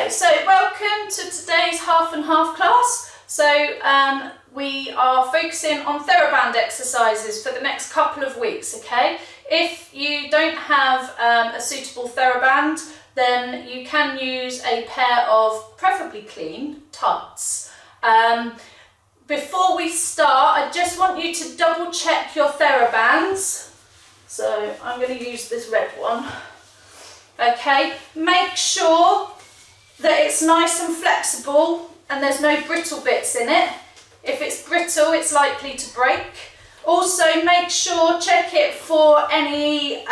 Okay, so welcome to today's half and half class. So we are focusing on Theraband exercises for the next couple of weeks, okay? If you don't have a suitable Theraband, then you can use a pair of preferably clean tights. Before we start, I just want you to double check your Therabands. So I'm going to use this red one. Okay, make sure that it's nice and flexible and there's no brittle bits in it. If it's brittle, it's likely to break. Also, make sure, check it for any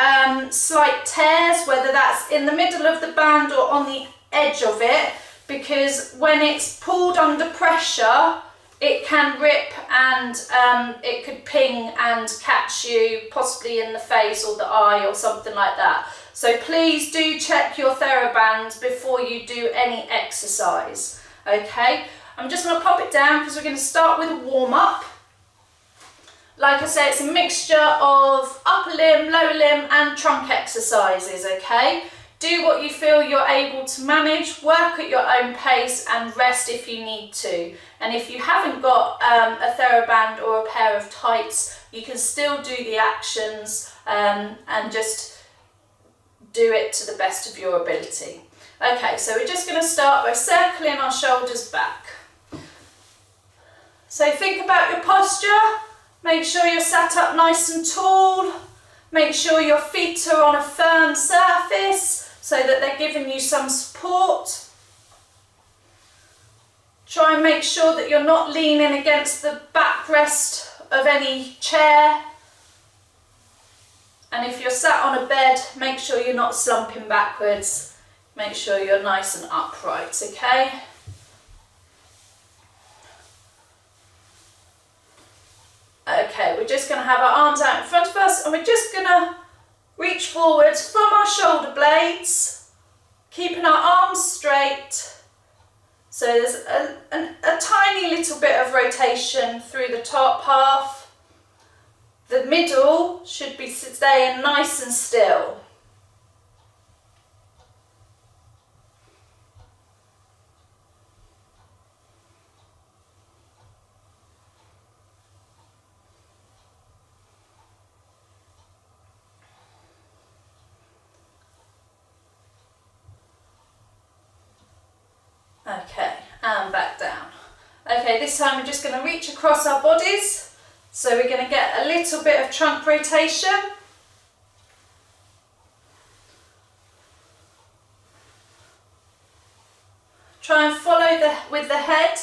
slight tears, whether that's in the middle of the band or on the edge of it, because when it's pulled under pressure, it can rip and it could ping and catch you possibly in the face or the eye or something like that. So please do check your Therabands before you do any exercise, okay? I'm just going to pop it down because we're going to start with a warm-up. Like I say, it's a mixture of upper limb, lower limb and trunk exercises, okay? Do what you feel you're able to manage, work at your own pace and rest if you need to. And if you haven't got a Theraband or a pair of tights, you can still do the actions and just do it to the best of your ability. Okay, so we're just going to start by circling our shoulders back. So think about your posture. Make sure you're sat up nice and tall. Make sure your feet are on a firm surface so that they're giving you some support. Try and make sure that you're not leaning against the backrest of any chair. And if you're sat on a bed, make sure you're not slumping backwards. Make sure you're nice and upright, okay? Okay, we're just going to have our arms out in front of us and we're just going to reach forwards from our shoulder blades, keeping our arms straight. So there's a tiny little bit of rotation through the top half. The middle should be staying nice and still. Okay, and back down. Okay, this time we're just going to reach across our bodies. So we're going to get a little bit of trunk rotation. Try and follow with the head.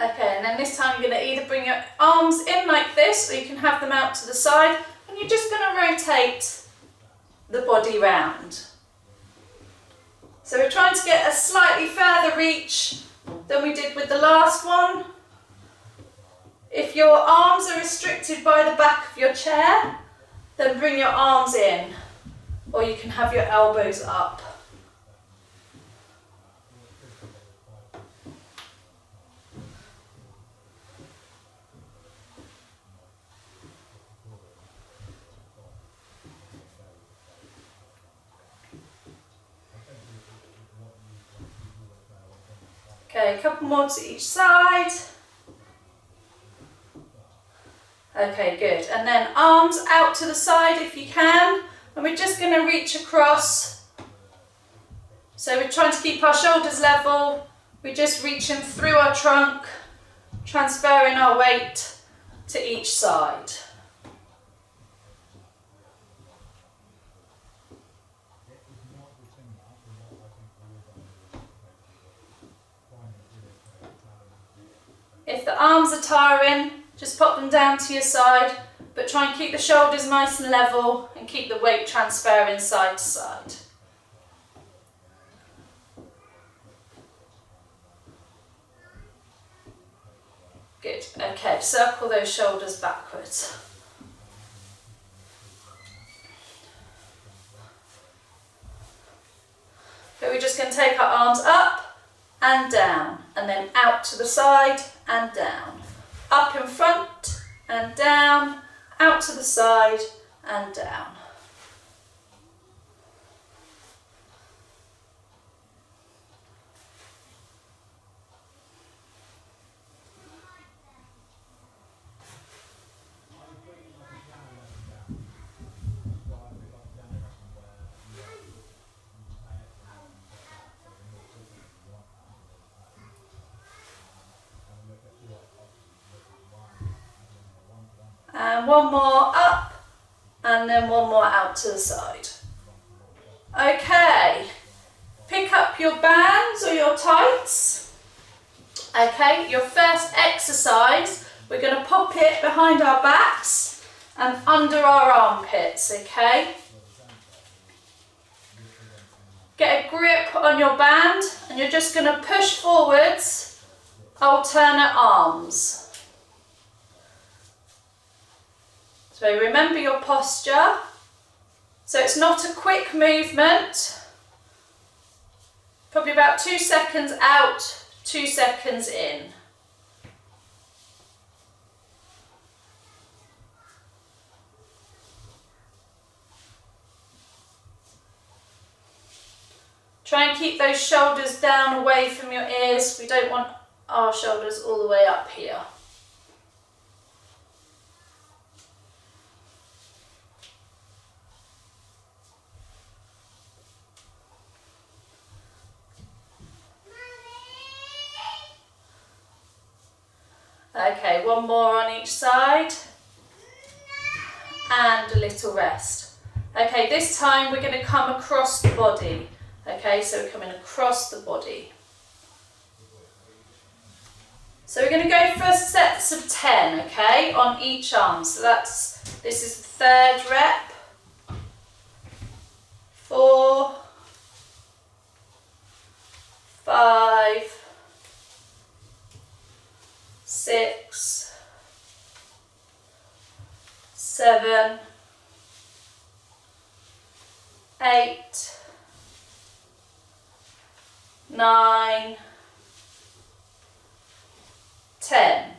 Okay, and then this time you're going to either bring your arms in like this or you can have them out to the side and you're just going to rotate the body round. So we're trying to get a slightly further reach than we did with the last one. If your arms are restricted by the back of your chair, then bring your arms in or you can have your elbows up. Okay, a couple more to each side. Okay, good. And then arms out to the side if you can. And we're just going to reach across. So we're trying to keep our shoulders level. We're just reaching through our trunk, transferring our weight to each side. If the arms are tiring, just pop them down to your side, but try and keep the shoulders nice and level and keep the weight transferring side to side. Good. Okay, circle those shoulders backwards. So we're just going to take our arms up and down, and then out to the side and down. Up in front and down, out to the side and down. And one more up, and then one more out to the side. Okay, pick up your bands or your tights. Okay, your first exercise, we're going to pop it behind our backs and under our armpits, okay? Get a grip on your band and you're just going to push forwards, alternate arms. So remember your posture. So it's not a quick movement. Probably about 2 seconds out, 2 seconds in. Try and keep those shoulders down away from your ears. We don't want our shoulders all the way up here. Okay, one more on each side and a little rest. Okay, this time we're going to come across the body. Okay, so we're coming across the body. So we're going to go for sets of 10, okay, on each arm. So this is the third rep. 4, 5, 6, 7, 8, 9, 10,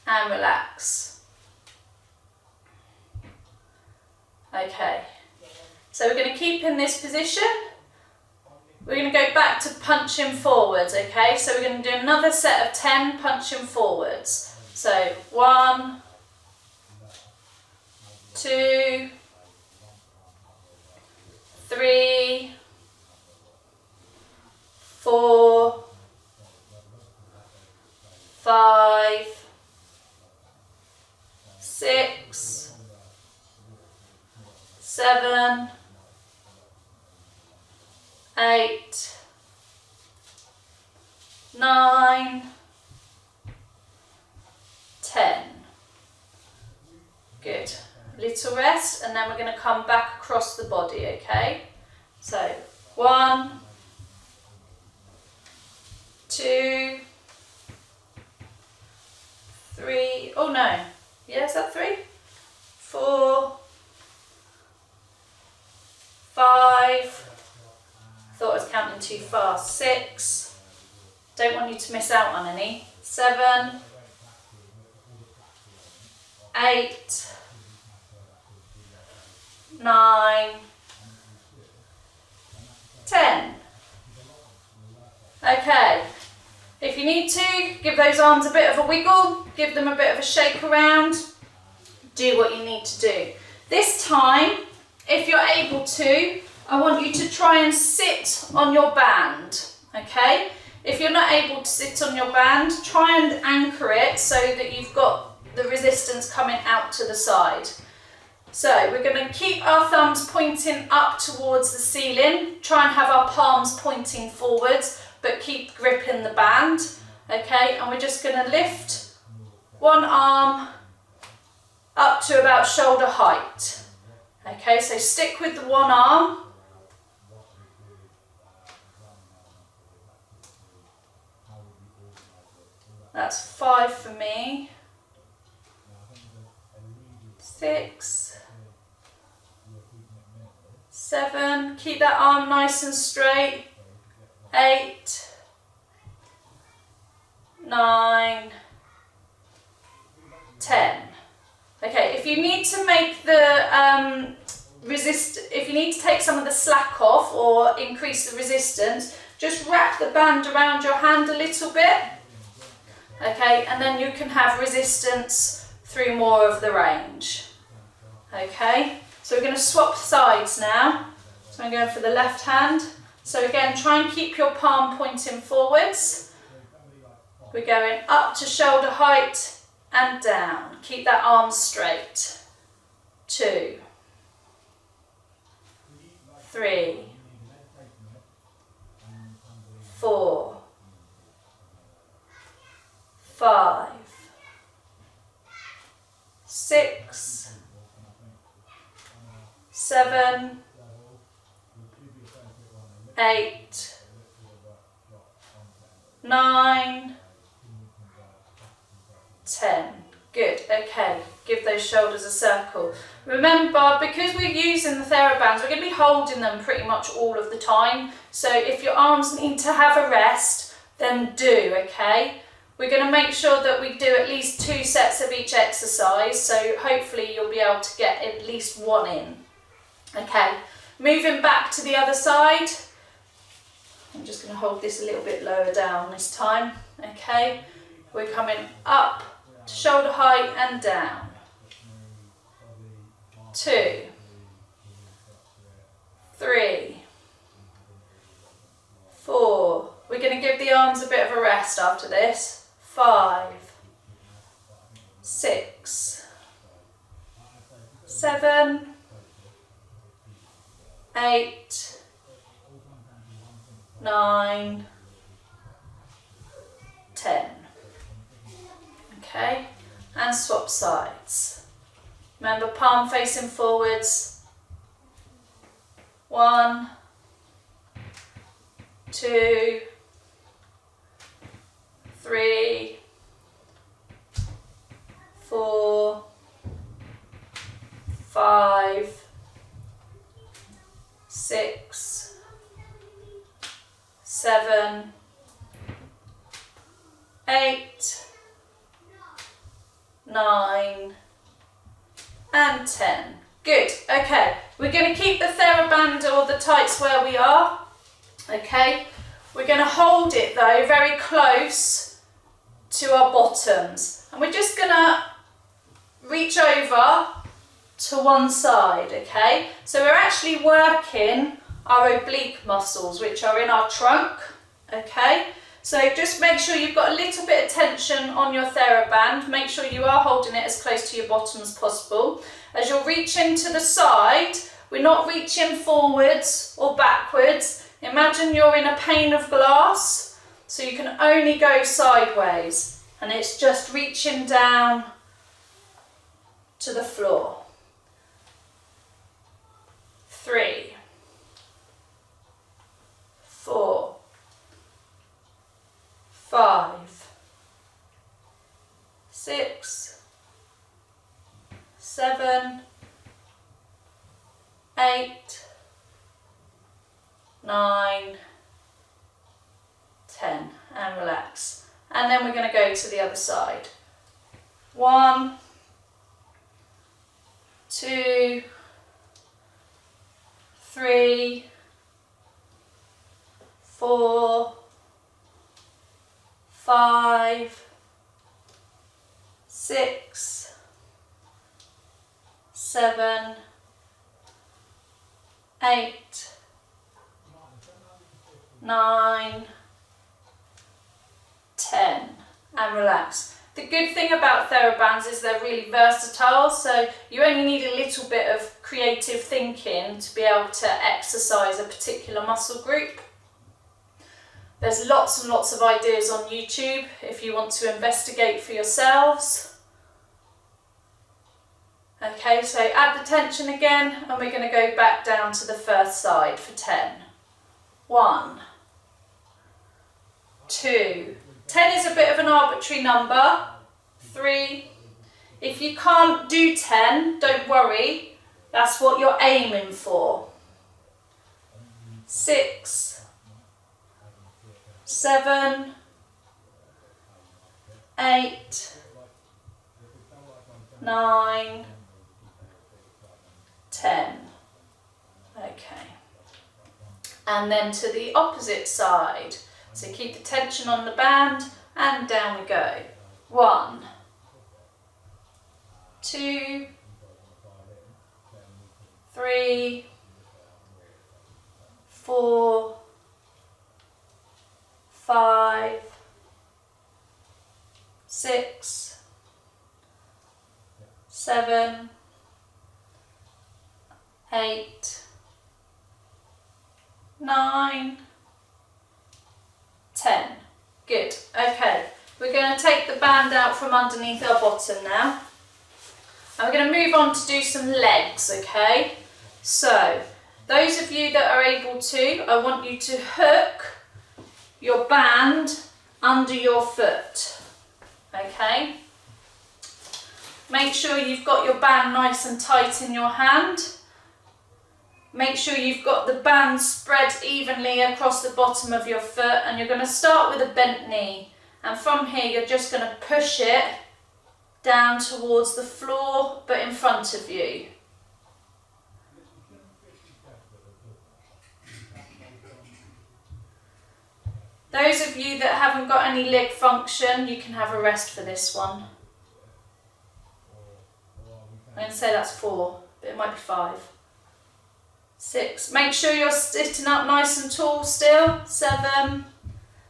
and relax. Okay, so we're going to keep in this position. We're going to go back to punching forwards, okay? So we're going to do another set of 10 punching forwards. So 1, 2, 3, 4, 5, 6, 7, 8, 9, 10. Good. Little rest, and then we're going to come back across the body, okay? So 1, 2, 3, oh no, yeah, is that 3? 4, 5, thought I was counting too fast, 6, don't want you to miss out on any, 7, 8, 9, 10. Okay, if you need to, give those arms a bit of a wiggle, give them a bit of a shake around, do what you need to do. This time, if you're able to, I want you to try and sit on your band, okay? If you're not able to sit on your band, try and anchor it so that you've got the resistance coming out to the side. So we're going to keep our thumbs pointing up towards the ceiling, try and have our palms pointing forwards, but keep gripping the band, okay? And we're just going to lift one arm up to about shoulder height. Okay, so stick with the one arm. That's 5 for me. 6, 7, keep that arm nice and straight. 8, 9, 10. Okay, if you need to make the if you need to take some of the slack off or increase the resistance, just wrap the band around your hand a little bit. Okay, and then you can have resistance through more of the range. Okay, so we're going to swap sides now. So I'm going for the left hand. So again, try and keep your palm pointing forwards. We're going up to shoulder height and down. Keep that arm straight. 2, 3, 4, 5, 6, 7, 8, 9, 10. Good, okay, give those shoulders a circle. Remember, because we're using the Therabands, we're going to be holding them pretty much all of the time. So if your arms need to have a rest, then do, okay? We're going to make sure that we do at least 2 sets of each exercise, so hopefully you'll be able to get at least 1 in. Okay, moving back to the other side. I'm just going to hold this a little bit lower down this time. Okay, we're coming up to shoulder height and down. 2, 3, 4. We're going to give the arms a bit of a rest after this. 5, 6, 7, 8, 9, 10. Okay, and swap sides. Remember, palm facing forwards. 1, 2, 3, 4, 5, 6, 7, 8, 9, and 10. Good, okay. We're going to keep the Theraband or the tights where we are. Okay, we're going to hold it though very close to our bottoms. And we're just going to reach over to one side, okay? So we're actually working our oblique muscles, which are in our trunk, okay? So just make sure you've got a little bit of tension on your Theraband. Make sure you are holding it as close to your bottom as possible. As you're reaching to the side, we're not reaching forwards or backwards. Imagine you're in a pane of glass, so you can only go sideways, and it's just reaching down to the floor. 3, 4, 5, 6, 7, 8, 9, 10, and relax. And then we're going to go to the other side. 1, 2, 3, 4, 5, 6, 7, 8, 9, 10, and relax. The good thing about Therabands is they're really versatile, so you only need a little bit of creative thinking to be able to exercise a particular muscle group. There's lots and lots of ideas on YouTube if you want to investigate for yourselves. Okay, so add the tension again, and we're going to go back down to the first side for 10. 1, 2, 10 is a bit of an arbitrary number. 3. If you can't do 10, don't worry. That's what you're aiming for. 6, 7, 8, 9, 10. Okay. And then to the opposite side. So keep the tension on the band and down we go. 1, 2, 3, 4, 5, 6, 7, 8, 9, 10. Good. Okay, we're going to take the band out from underneath our bottom now. And we're going to move on to do some legs, okay? So, those of you that are able to, I want you to hook your band under your foot, okay? Make sure you've got your band nice and tight in your hand. Make sure you've got the band spread evenly across the bottom of your foot, and you're going to start with a bent knee. And from here, you're just going to push it down towards the floor, but in front of you. Those of you that haven't got any leg function, you can have a rest for this one. I'm going to say that's 4, but it might be 5. 6. Make sure you're sitting up nice and tall still. 7.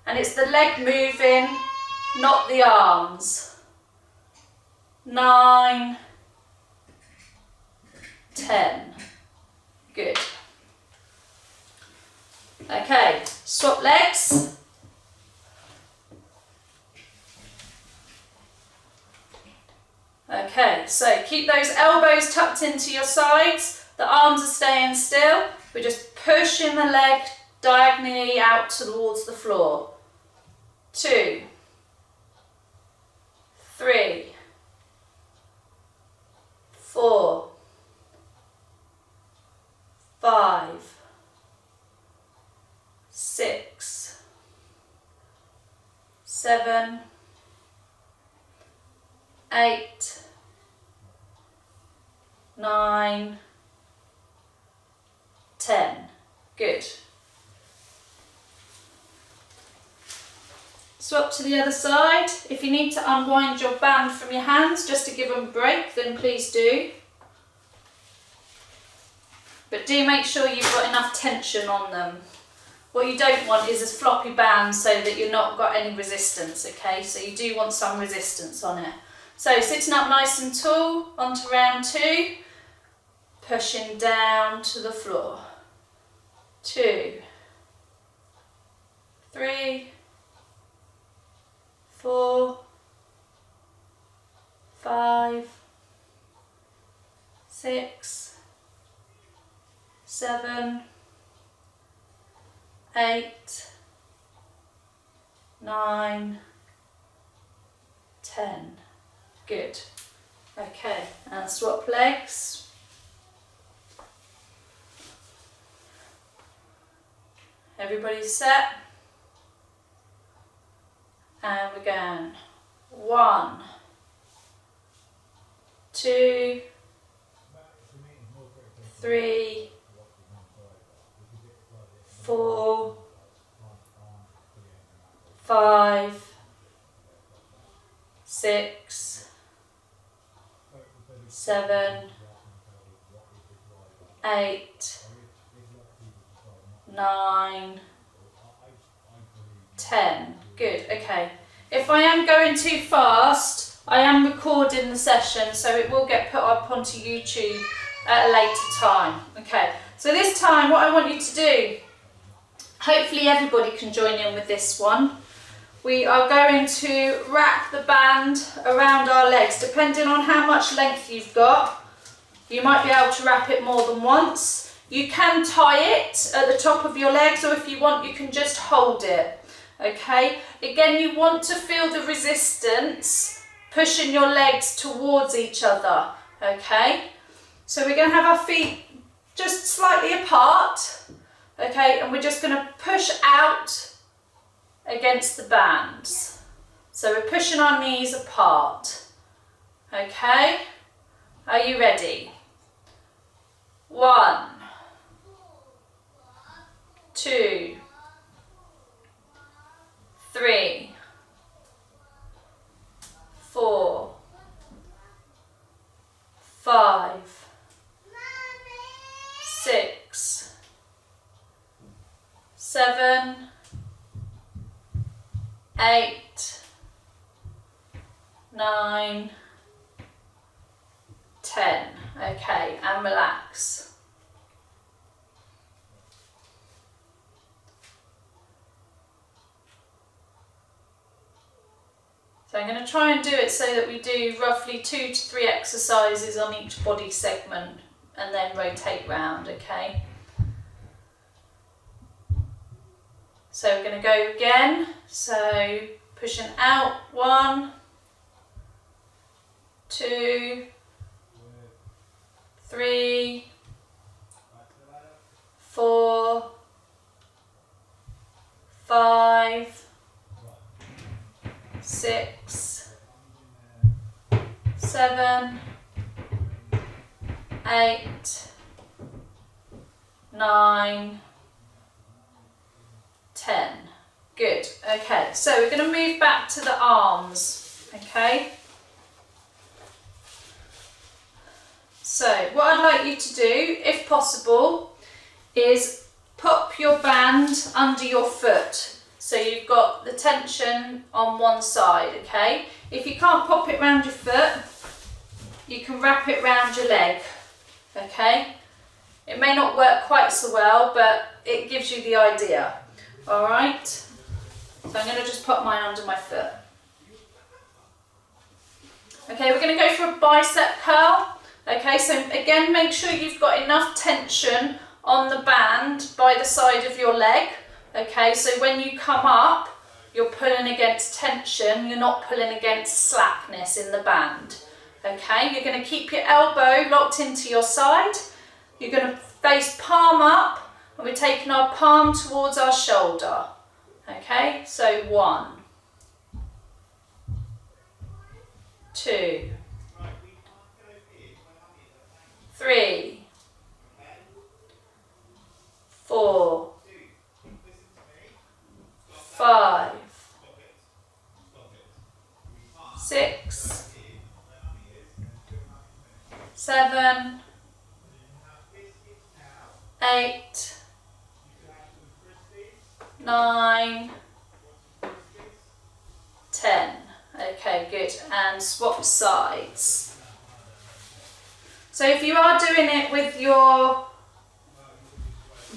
And it's the leg moving, not the arms. 9. 10. Good. Okay, swap legs. Okay, so keep those elbows tucked into your sides. The arms are staying still. We're just pushing the leg diagonally out towards the floor. 2, 3, 4, 5, 6, 7, 8, 9, 10. Good. Swap to the other side. If you need to unwind your band from your hands just to give them a break, then please do. But do make sure you've got enough tension on them. What you don't want is a floppy band so that you've not got any resistance, okay? So you do want some resistance on it. So sitting up nice and tall, onto round 2, pushing down to the floor. 2, 3, 4, 5, 6, 7, 8, 9, 10. Good. Okay, and swap legs. Everybody's set. And we're going 1, 2, 3, 4, 5, 6, 7, 8, 9, 10. Good, okay. If I am going too fast, I am recording the session, so it will get put up onto YouTube at a later time. Okay, so this time what I want you to do, hopefully everybody can join in with this one. We are going to wrap the band around our legs, depending on how much length you've got. You might be able to wrap it more than once. You can tie it at the top of your legs, or if you want, you can just hold it. Okay, again, you want to feel the resistance pushing your legs towards each other. Okay, so we're going to have our feet just slightly apart. Okay, and we're just going to push out against the bands. So we're pushing our knees apart. Okay, are you ready? 1, 2, 3, 4, 5, 6, 7, 8, 9, 10. Okay, and relax. So I'm going to try and do it so that we do roughly 2 to 3 exercises on each body segment and then rotate round, okay? So we're going to go again. So pushing out, 1, 2, 3, 4, 5, 6, 7, 8, 9, 10. Good. Okay, so we're going to move back to the arms. Okay. So what I'd like you to do, if possible, is pop your band under your foot. So you've got the tension on one side, okay? If you can't pop it round your foot, you can wrap it round your leg, okay? It may not work quite so well, but it gives you the idea, all right? So I'm going to just pop mine under my foot. Okay, we're going to go for a bicep curl. Okay, so again, make sure you've got enough tension on the band by the side of your leg. Okay, so when you come up, you're pulling against tension, you're not pulling against slackness in the band. Okay, you're going to keep your elbow locked into your side. You're going to face palm up, and we're taking our palm towards our shoulder. Okay, so 1, 2, 3, 4, 5, 6, 7, 8, 9, 10. Okay, good. And swap sides. So if you are doing it with your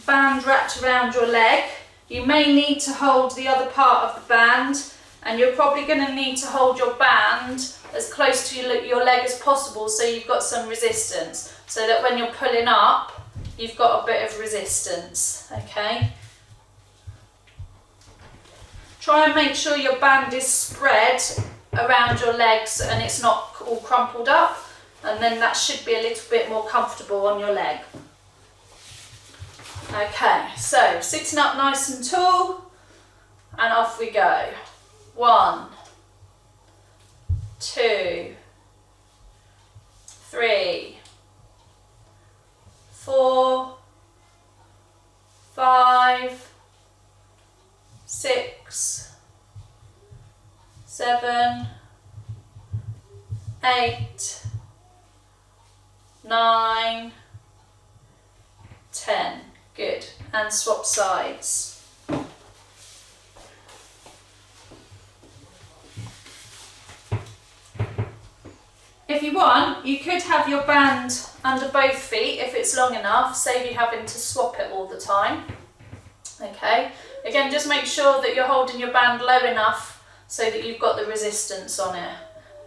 band wrapped around your leg, you may need to hold the other part of the band, and you're probably going to need to hold your band as close to your leg as possible so you've got some resistance, so that when you're pulling up, you've got a bit of resistance, okay? Try and make sure your band is spread around your legs and it's not all crumpled up, and then that should be a little bit more comfortable on your leg. Okay, so sitting up nice and tall, and off we go. 1, 2, 3, 4, 5, 6, 7, 8, 9, 10. Good. And swap sides. If you want, you could have your band under both feet if it's long enough, save you having to swap it all the time. Okay, again, just make sure that you're holding your band low enough so that you've got the resistance on it.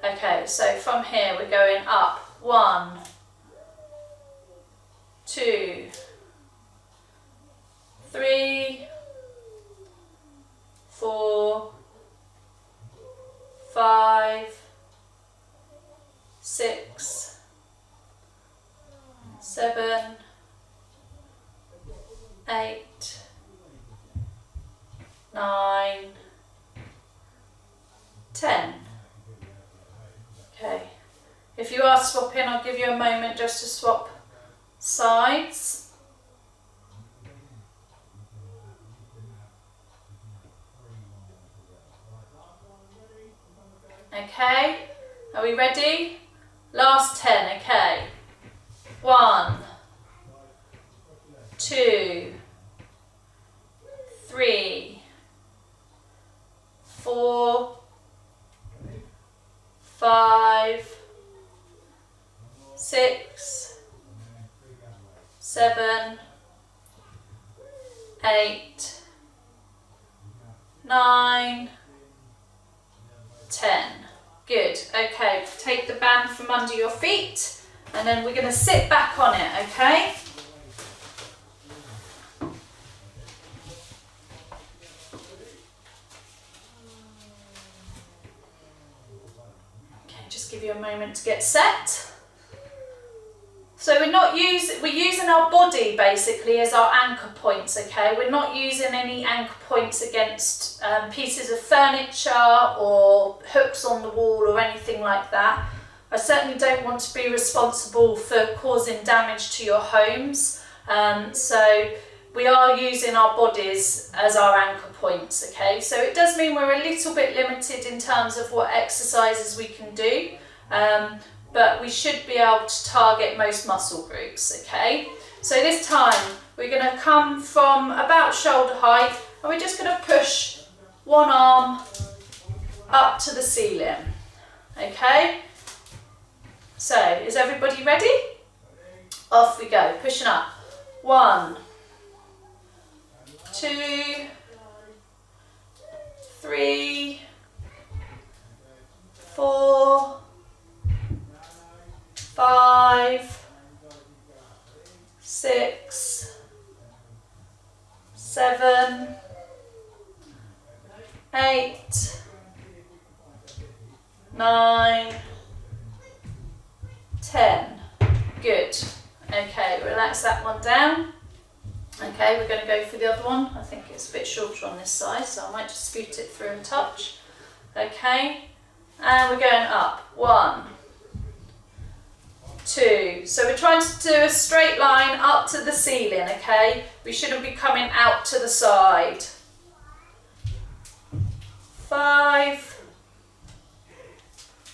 Okay, so from here we're going up. 1, 2, 3, 4, 5, 6, 7, 8, 9, 10. Okay. If you are swapping, I'll give you a moment just to swap sides. Okay, are we ready? Last 10, okay. 1, 2, 3, 4, 5, 6, 7, 8, 9, 10. Good. Okay, take the band from under your feet and then we're going to sit back on it, okay? Okay, just give you a moment to get set. So we're using our body basically as our anchor points, okay? We're not using any anchor points against pieces of furniture or hooks on the wall or anything like that. I certainly don't want to be responsible for causing damage to your homes. So we are using our bodies as our anchor points, okay? So it does mean we're a little bit limited in terms of what exercises we can do. But we should be able to target most muscle groups, okay? So this time we're going to come from about shoulder height and we're just going to push one arm up to the ceiling, okay? So is everybody ready? Off we go, pushing up. 1, 2, 3, 4, 5, 6, 7, 8, 9, 10. Good. Okay, relax that one down. Okay, we're going to go for the other one. I think it's a bit shorter on this side, so I might just scoot it through and touch. Okay, and we're going up. 1, 2. So we're trying to do a straight line up to the ceiling, okay? We shouldn't be coming out to the side. 5,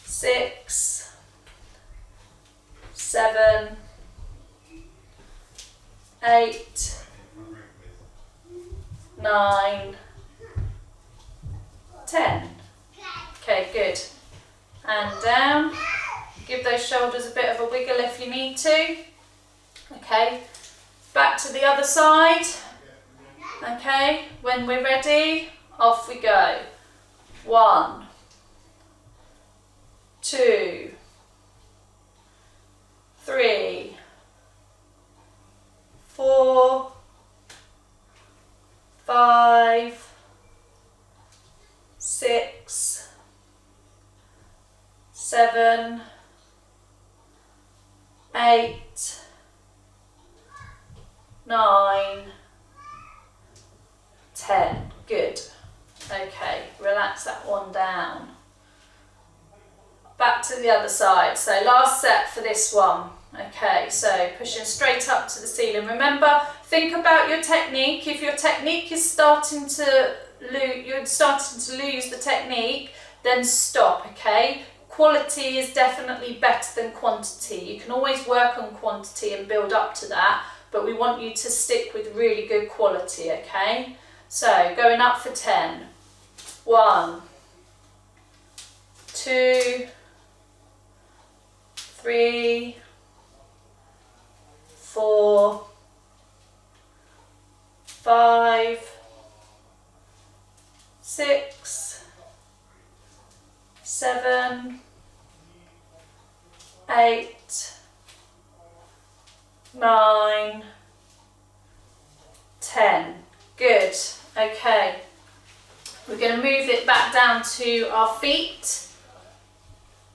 6, 7, 8, 9, 10. Okay, good. And down. Give those shoulders a bit of a wiggle if you need to. Okay, back to the other side. Okay, when we're ready, off we go. 1, 2, 3, 4, 5, 6, 7, 8, 9, 10. Good. Okay, relax that one down. Back to the other side. So last set for this one. Okay, so pushing straight up to the ceiling. Remember, think about your technique. If your technique is starting to lose the technique, then stop, okay? Quality is definitely better than quantity. You can always work on quantity and build up to that, but we want you to stick with really good quality, okay? So going up for 10. 1, 2, 3, 4, 5, 6, 7, 8, 9, 10. Good. Okay. We're going to move it back down to our feet.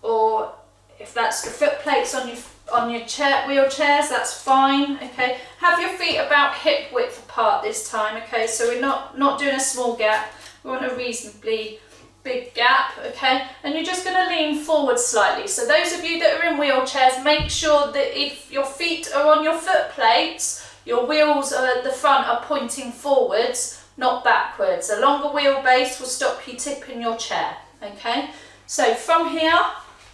or if that's the foot plates on your chair, wheelchairs, that's fine, okay. Have your feet about hip width apart this time, okay, so we're not doing a small gap, we want a reasonably big gap, okay, and you're just going to lean forward slightly. So those of you that are in wheelchairs, make sure that if your feet are on your foot plates, your wheels at the front are pointing forwards, not backwards. A longer wheelbase will stop you tipping your chair, okay. So from here,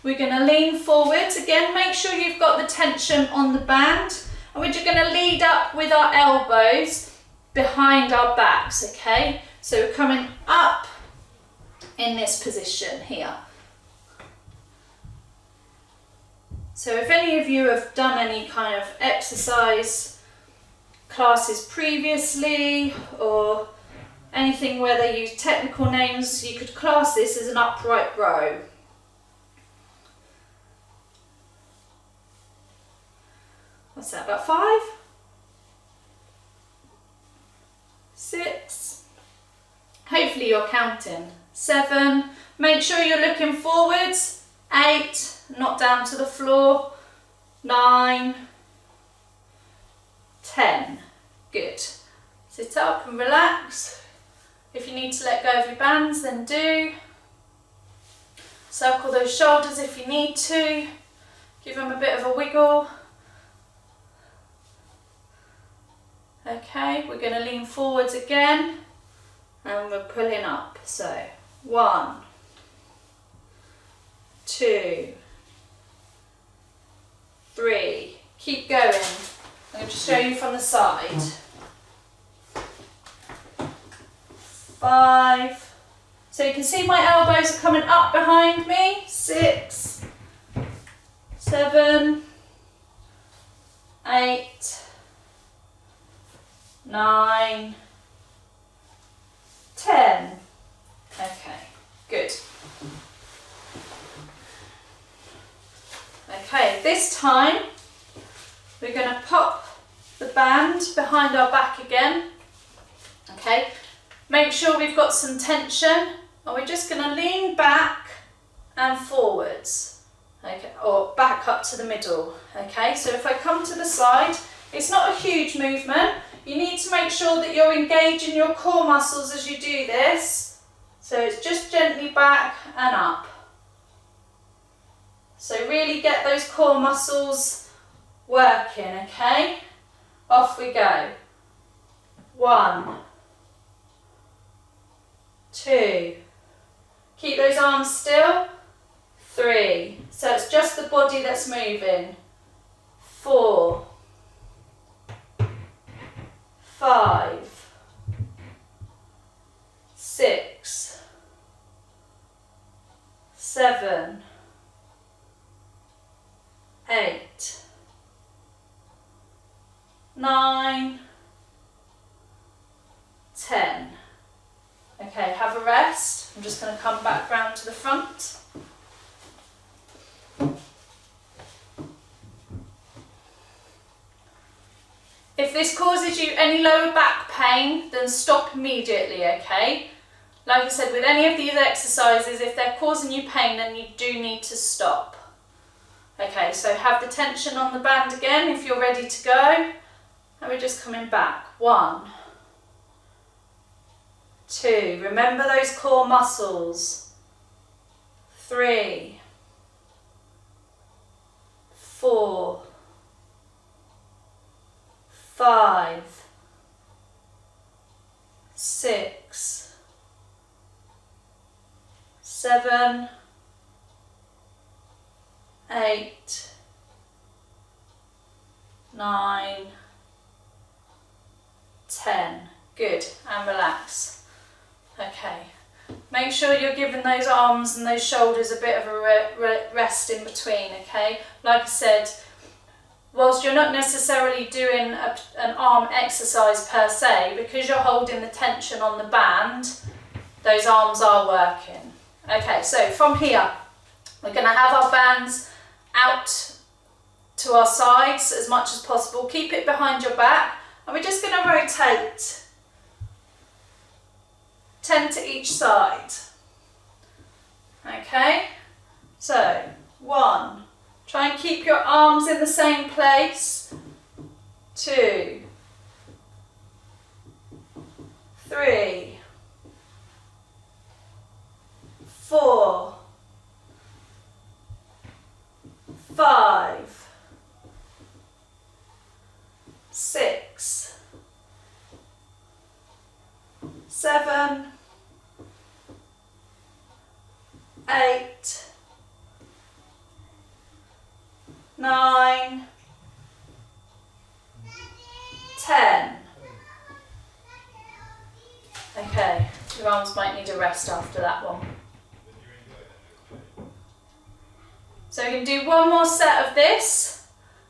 we're going to lean forwards. Again, make sure you've got the tension on the band, and we're just going to lead up with our elbows behind our backs, okay. So we're coming up in this position here. So if any of you have done any kind of exercise classes previously, or anything where they use technical names, you could class this as an upright row. What's that, about 5? 6? Hopefully you're counting. 7, make sure you're looking forwards. 8, not down to the floor. 9, 10, good. Sit up and relax. If you need to let go of your bands, then do. Circle those shoulders if you need to. Give them a bit of a wiggle. Okay, we're going to lean forwards again, and we're pulling up. So 1, 2, 3, keep going. I'm going to show you from the side. 5, so you can see my elbows are coming up behind me. 6, 7, 8, 9, 10. Okay, good. Okay, this time we're going to pop the band behind our back again. Okay, make sure we've got some tension, and we're just going to lean back and forwards. Okay, or back up to the middle. Okay, so if I come to the side, it's not a huge movement. You need to make sure that you're engaging your core muscles as you do this. So it's just gently back and up. So really get those core muscles working, okay? Off we go. 1, 2, keep those arms still. 3, so it's just the body that's moving. 4, 5, 6, 7, 8, 9, 10. Okay, have a rest. I'm just going to come back round to the front. If this causes you any lower back pain, then stop immediately, okay? Like I said, with any of these exercises, if they're causing you pain, then you do need to stop. Okay, so have the tension on the band again if you're ready to go. And we're just coming back. 1, 2, remember those core muscles. 3, 4, 5, 6, 7, 8, 9, 10. Good, and relax. Okay, make sure you're giving those arms and those shoulders a bit of a rest in between, okay? Like I said, whilst you're not necessarily doing an arm exercise per se, because you're holding the tension on the band, those arms are working. Okay, so from here, we're going to have our bands out to our sides as much as possible. Keep it behind your back, and we're just going to rotate 10 to each side. Okay, so 1. Try and keep your arms in the same place. 2, 3, 4, 5, 6, 7, 8, 9, 10. Okay, your arms might need a rest after that one. So we can do one more set of this,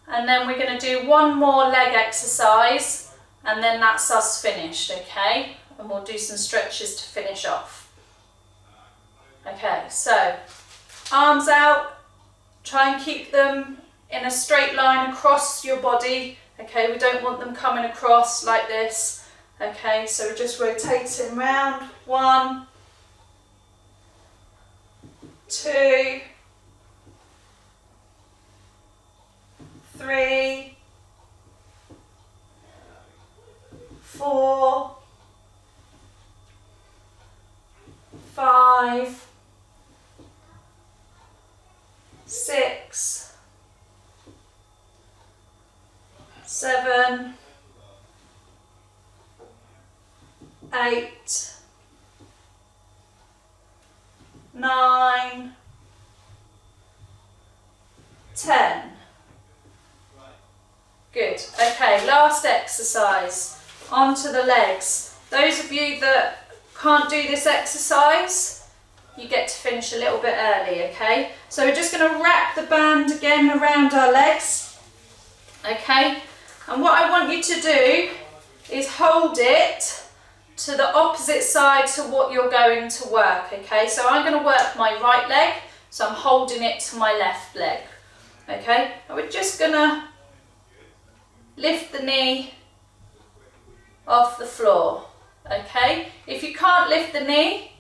and then we're going to do one more leg exercise, and then that's us finished, okay? And we'll do some stretches to finish off. Okay, so arms out, try and keep them in a straight line across your body, okay? We don't want them coming across like this, okay? So we're just rotating round. 1, 2, 3, 4, 5, 6, 7, 8, 9, 10. Good. Okay, last exercise. Onto the legs. Those of you that can't do this exercise, you get to finish a little bit early, okay? So we're just going to wrap the band again around our legs, okay? And what I want you to do is hold it to the opposite side to what you're going to work, okay? So I'm going to work my right leg, so I'm holding it to my left leg, okay? And we're just going to lift the knee off the floor, okay? If you can't lift the knee,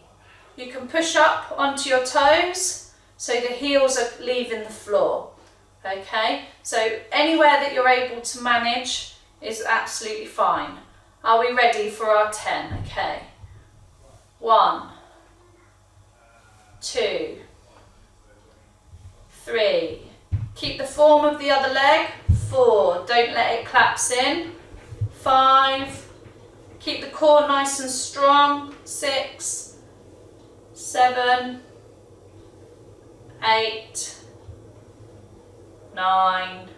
you can push up onto your toes so the heels are leaving the floor, okay? So anywhere that you're able to manage is absolutely fine. Are we ready for our 10? Okay. 1, 2, 3. Keep the form of the other leg. 4. Don't let it collapse in. 5. Keep the core nice and strong. 6, 7, 8, 9,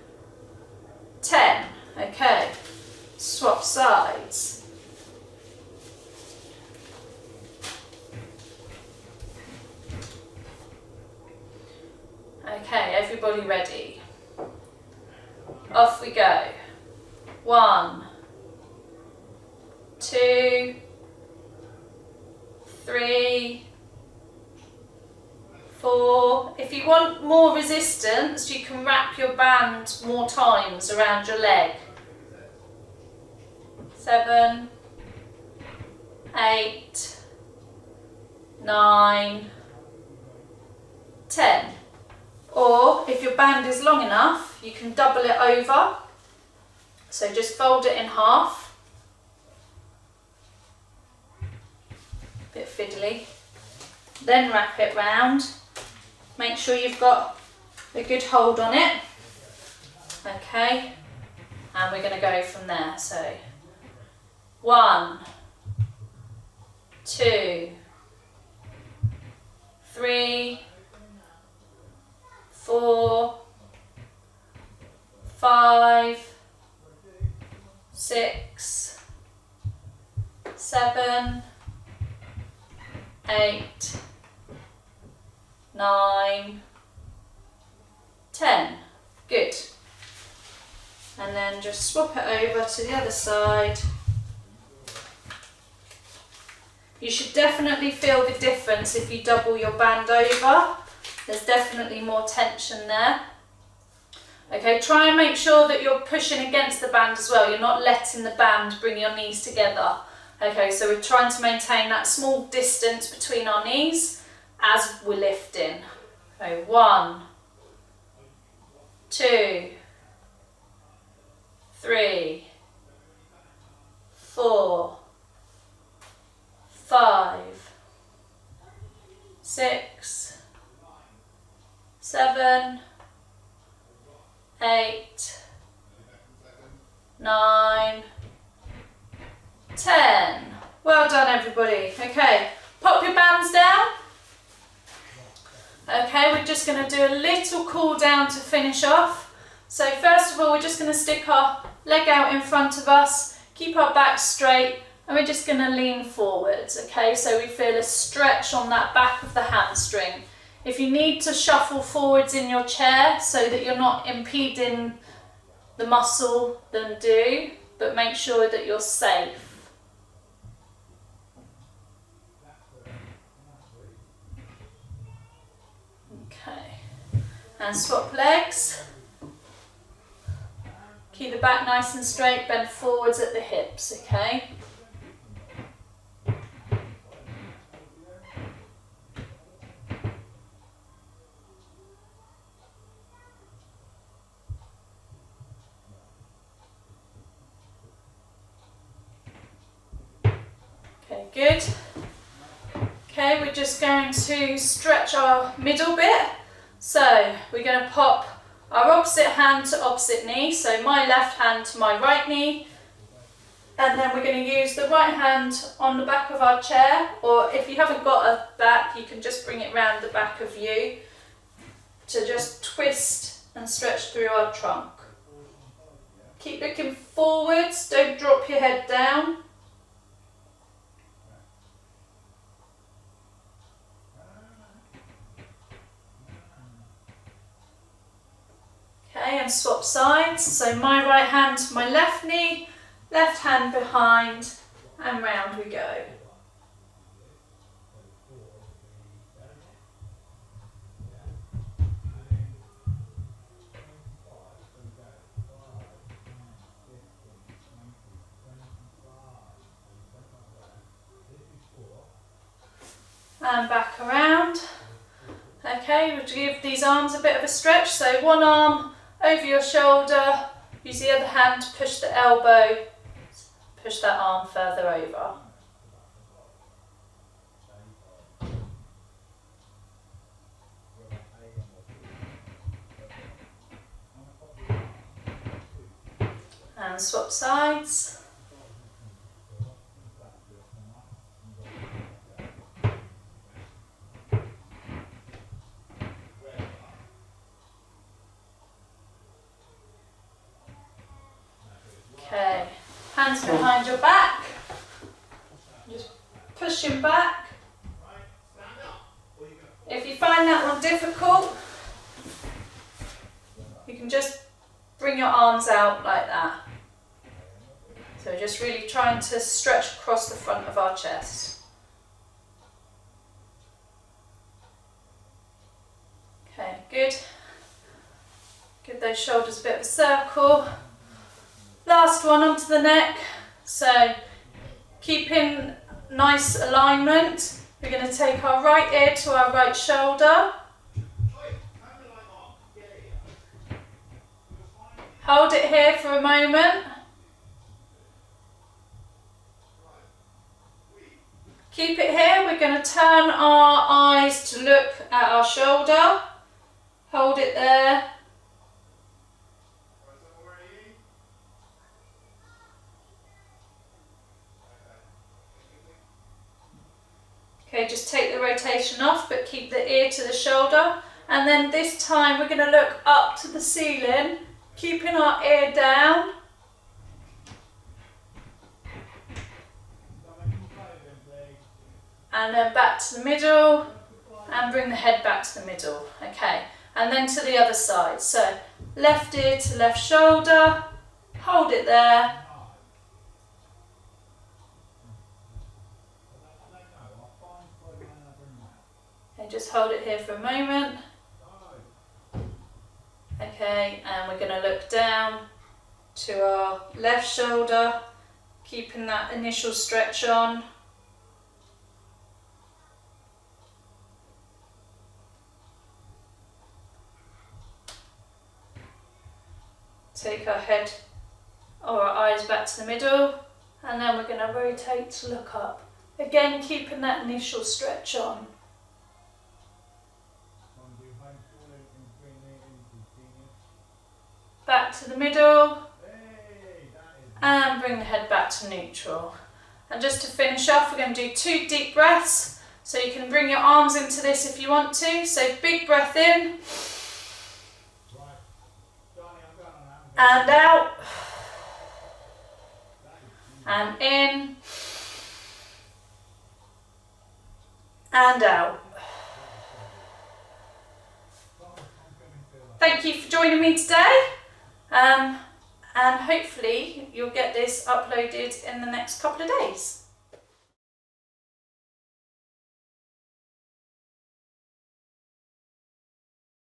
10. Okay. Swap sides. Okay, everybody ready? Off we go. 1, 2, 3, 4. If you want more resistance, you can wrap your band more times around your leg. 7, 8, 9, 10. Or if your band is long enough, you can double it over. So just fold it in half. Bit fiddly. Then wrap it round. Make sure you've got a good hold on it. Okay. And we're going to go from there. So 1, 2, 3, 4, 5, 6, 7, 8, 9, 10. Good. And then just swap it over to the other side. You should definitely feel the difference if you double your band over. There's definitely more tension there. Okay, try and make sure that you're pushing against the band as well. You're not letting the band bring your knees together. Okay, so we're trying to maintain that small distance between our knees as we're lifting. So 1, 2, 3, 4, 5, 6, 7, 8, 9, 10. Well done everybody. Okay, pop your bands down. Okay, we're just going to do a little cool down to finish off. So first of all, we're just going to stick our leg out in front of us, keep our back straight, and we're just going to lean forwards. Okay, so we feel a stretch on that back of the hamstring. If you need to shuffle forwards in your chair so that you're not impeding the muscle, then do, but make sure that you're safe. Okay, and swap legs. Keep the back nice and straight, bend forwards at the hips, okay? Okay, good. Okay, we're just going to stretch our middle bit. So we're going to pop our opposite hand to opposite knee. So my left hand to my right knee. And then we're going to use the right hand on the back of our chair. Or if you haven't got a back, you can just bring it round the back of you to just twist and stretch through our trunk. Keep looking forwards, don't drop your head down. Okay, and swap sides. So my right hand to my left knee, left hand behind, and round we go. And back around. Okay, we'll give these arms a bit of a stretch. So one arm over your shoulder, use the other hand to push the elbow, push that arm further over. And swap sides. Okay, hands behind your back, just pushing back. If you find that one difficult, you can just bring your arms out like that. So just really trying to stretch across the front of our chest. Okay, good. Give those shoulders a bit of a circle. Last one onto the neck. So keeping nice alignment, we're going to take our right ear to our right shoulder. Hold it here for a moment. Keep it here. We're going to turn our eyes to look at our shoulder. Hold it there. Okay, just take the rotation off, but keep the ear to the shoulder. And then this time we're going to look up to the ceiling, keeping our ear down. And then back to the middle, and bring the head back to the middle. Okay, and then to the other side. So left ear to left shoulder, hold it there. Just hold it here for a moment. Okay, and we're going to look down to our left shoulder, keeping that initial stretch on. take our head or our eyes back to the middle, and then we're going to rotate to look up. Again, keeping that initial stretch on. Back to the middle, and bring the head back to neutral. And just to finish off, we're going to do 2 deep breaths. So you can bring your arms into this if you want to. So big breath in, and out, and in, and out. Thank you for joining me today, and hopefully you'll get this uploaded in the next couple of days.